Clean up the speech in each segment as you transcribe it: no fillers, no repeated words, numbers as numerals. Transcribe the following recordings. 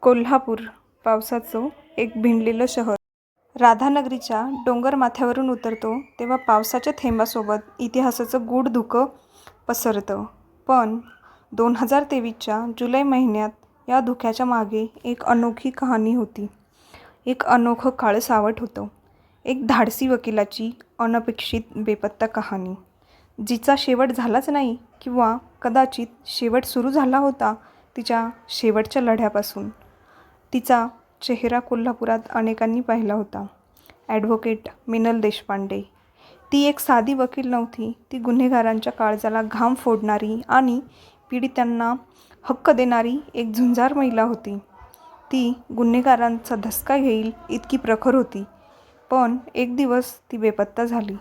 कोल्हापूर पावसाचं एक भिनलेलं शहर. राधानगरीच्या डोंगर माथ्यावरून उतरतो तेव्हा पावसाच्या थेंबासोबत इतिहासाचं गूढ धुकं पसरतं. पण 2023च्या जुलै महिन्यात या धुक्याच्या मागे एक अनोखी कहाणी होती. एक अनोखं काळं सावट होतं. एक धाडसी वकिलाची अनपेक्षित बेपत्ता कहाणी, जिचा शेवट झालाच नाही किंवा कदाचित शेवट सुरू झाला होता तिच्या शेवटच्या लढ्यापासून. तिचा चेहरा कोल्हापुरात अनेकांनी पाहिला होता. ॲडव्होकेट मिनल देशपांडे. ती एक साधी वकील नव्हती. ती गुन्हेगारांच्या काळजाला घाम फोडणारी आणि पीडितांना हक्क देणारी एक झुंजार महिला होती. ती गुन्हेगारांचा धसका घेईल इतकी प्रखर होती. पण एक दिवस ती बेपत्ता झाली.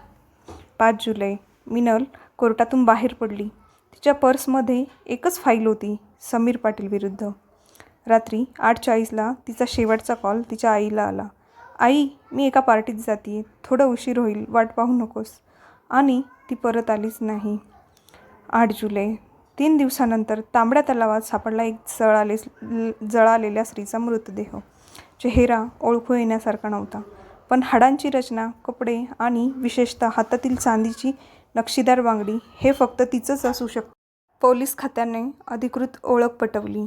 5 जुलै. मिनल कोर्टातून बाहेर पडली. तिच्या पर्समध्ये एकच फाईल होती, समीर पाटील विरुद्ध. रात्री 8:40ला तिचा शेवटचा कॉल तिच्या आईला आला. आई, मी एका पार्टीत जातीये, थोडं उशीर होईल, वाट पाहू नकोस. आणि ती परत आलीच नाही. 8 जुलै. 3 दिवसानंतर तांबड्या तलावात सापडला एक जळालेल्या स्त्रीचा मृतदेह. चेहरा ओळखू येण्यासारखा नव्हता, पण हाडांची रचना, कपडे आणि विशेषतः हातातील चांदीची नक्षीदार बांगडी हे फक्त तिचंच असू शकतं. पोलीस खात्याने अधिकृत ओळख पटवली.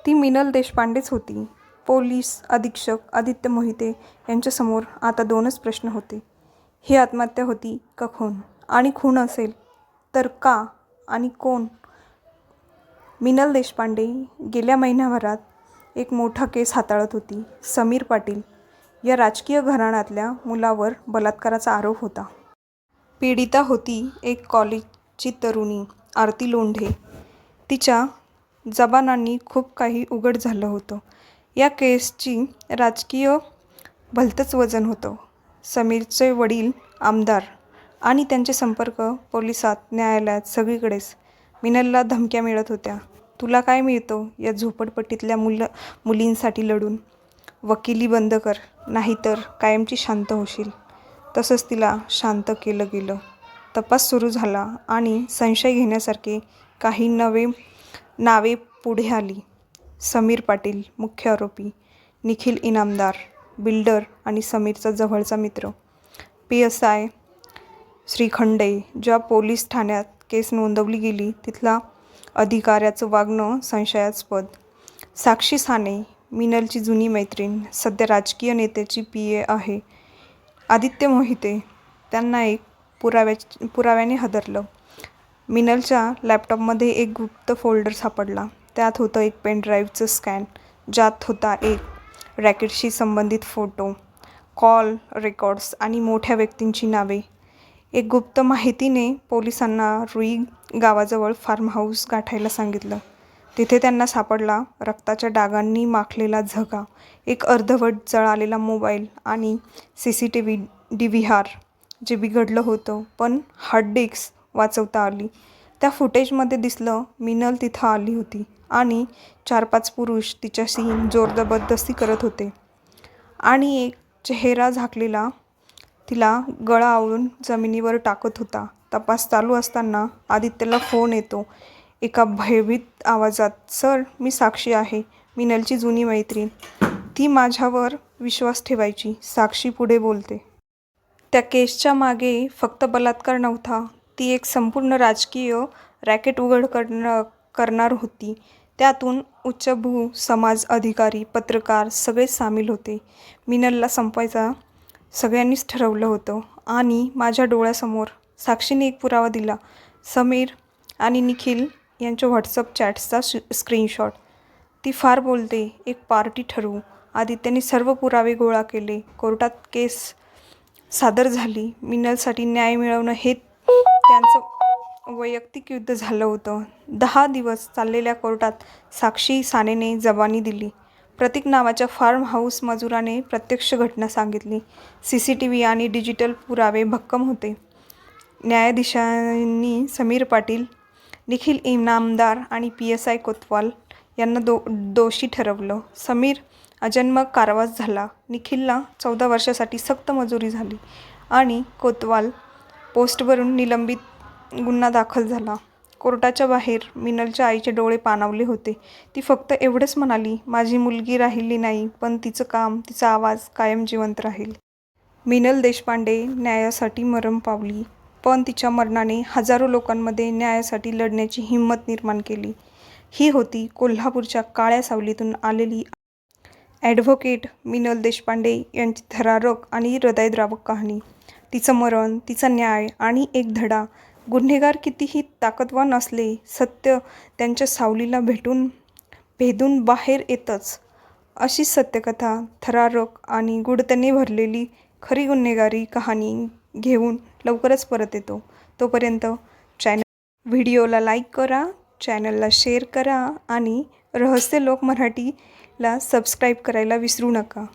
ती मिनल देशपांडेच होती. पोलीस अधीक्षक आदित्य मोहिते यांच्यासमोर आता 2च प्रश्न होते. ही आत्महत्या होती का खून? आणि खून असेल तर का आणि कोण? मिनल देशपांडे गेल्या महिन्याभरात एक मोठा केस हाताळत होती. समीर पाटील या राजकीय घराण्यातल्या मुलावर बलात्काराचा आरोप होता. पीडिता होती एक कॉलेजची तरुणी, आरती लोंढे. तिच्या जबानांनी खूप काही उघड झालं होतं. या केसची राजकीय भलतंच वजन होतं. समीरचे वडील आमदार आणि त्यांचे संपर्क पोलिसात, न्यायालयात, सगळीकडेच. मिनलला धमक्या मिळत होत्या. तुला काय मिळतं या झोपडपट्टीतल्या मुलींसाठी लढून? वकिली बंद कर, नाहीतर कायमची शांत होशील. तसंच तिला शांत केलं गेलं. तपास सुरू झाला आणि संशय घेण्यासारखे काही नावे पुढे आली. समीर पाटील मुख्य आरोपी, निखिल इनामदार, बिल्डर आणि समीरचा जवळचा मित्र. PSI श्रीखंडे. ज्या पोलीस ठाण्यात केस नोंदवली गेली तिथला अधिकाऱ्याचं वागणं संशयास्पद. साक्षी साने, मिनलची जुनी मैत्रीण, सध्या राजकीय नेत्याची PA आहे. आदित्य मोहिते. त्यांना एक पुराव्याने हादरलं. मिनलच्या लॅपटॉपमध्ये एक गुप्त फोल्डर सापडला. त्यात होतं एक पेनड्राईव्हचं स्कॅन, ज्यात होता एक रॅकेटशी संबंधित फोटो, कॉल रेकॉर्ड्स आणि मोठ्या व्यक्तींची नावे. एक गुप्त माहितीने पोलिसांना रुई गावाजवळ फार्म हाऊस गाठायला सांगितलं. तिथे त्यांना सापडला रक्ताच्या डागांनी माखलेला झगा, एक अर्धवट जळालेला मोबाईल आणि CCTV DVR जे बिघडलं होतं, पण हार्ड डिस्क वाचवता आली. त्या फुटेजमध्ये दिसलं मिनल तिथं आली होती आणि 4-5 पुरुष तिच्याशी जोर जबरदस्ती करत होते आणि एक चेहरा झाकलेला तिला गळा आवळून जमिनीवर टाकत होता. तपास चालू असताना आदित्यला फोन येतो एका भयभीत आवाजात. सर, मी साक्षी आहे, मिनलची जुनी मैत्रीण. ती माझ्यावर विश्वास ठेवायची. साक्षी पुढे बोलते. त्या केसच्या मागे फक्त बलात्कार नव्हता, ती एक संपूर्ण राजकीय रॅकेट उघड करणार होती. त्यातून उच्चभ्रू समाज, अधिकारी, पत्रकार सगळेच सामील होते. मिनलला संपवायचा सगळ्यांनीच ठरवलं होतं. आणि माझ्या डोळ्यासमोर साक्षीने एक पुरावा दिला, समीर आणि निखिल यांच्या व्हॉट्सअप चॅट्सचा स्क्रीनशॉट. ती फार बोलते. एक पार्टी ठरवू. आदित्यने सर्व पुरावे गोळा केले. कोर्टात केस सादर झाली. मिनलसाठी न्याय मिळवणं हे त्यांचं वैयक्तिक युद्ध झालं होतं. 10 दिवस चाललेल्या कोर्टात साक्षी सानेने जबानी दिली. प्रतीक नावाच्या फार्म हाऊस मजुराने प्रत्यक्ष घटना सांगितली. CCTV आणि डिजिटल पुरावे भक्कम होते. न्यायाधीशांनी समीर पाटील, निखिल इनामदार आणि PSI कोतवाल यांना दोषी ठरवलं. समीर अजन्म कारावास झाला. निखिलला 14 वर्षासाठी सक्त मजुरी झाली आणि कोतवाल पोस्टवरून निलंबित. गुन्हा दाखल झाला. कोर्टाच्या बाहेर मिनलच्या आईचे डोळे पाणावले होते. ती फक्त एवढेच म्हणाली, माझी मुलगी राहिली नाही, पण तिचं काम, तिचा आवाज कायम जिवंत राहील. मिनल देशपांडे न्यायासाठी मरण पावली, पण तिच्या मरणाने हजारो लोकांमध्ये न्यायासाठी लढण्याची हिंमत निर्माण केली. ही होती कोल्हापूरच्या काळ्या सावलीतून आलेली ॲडव्होकेट मिनल देशपांडे यांची थरारक आणि हृदयद्रावक कहाणी. तिचं मरण, तिचा न्याय आणि एक धडा. गुन्हेगार कितीही ताकदवान असले, सत्य त्यांच्या सावलीला भेदून बाहेर येतच. अशीच सत्यकथा, थरारक आणि गूढतेने भरलेली खरी गुन्हेगारी कहाणी घेऊन लवकरच परत येतो. तोपर्यंत व्हिडिओला लाईक करा, चॅनलला शेअर करा आणि रहस्य लोक मराठीला सबस्क्राईब करायला विसरू नका.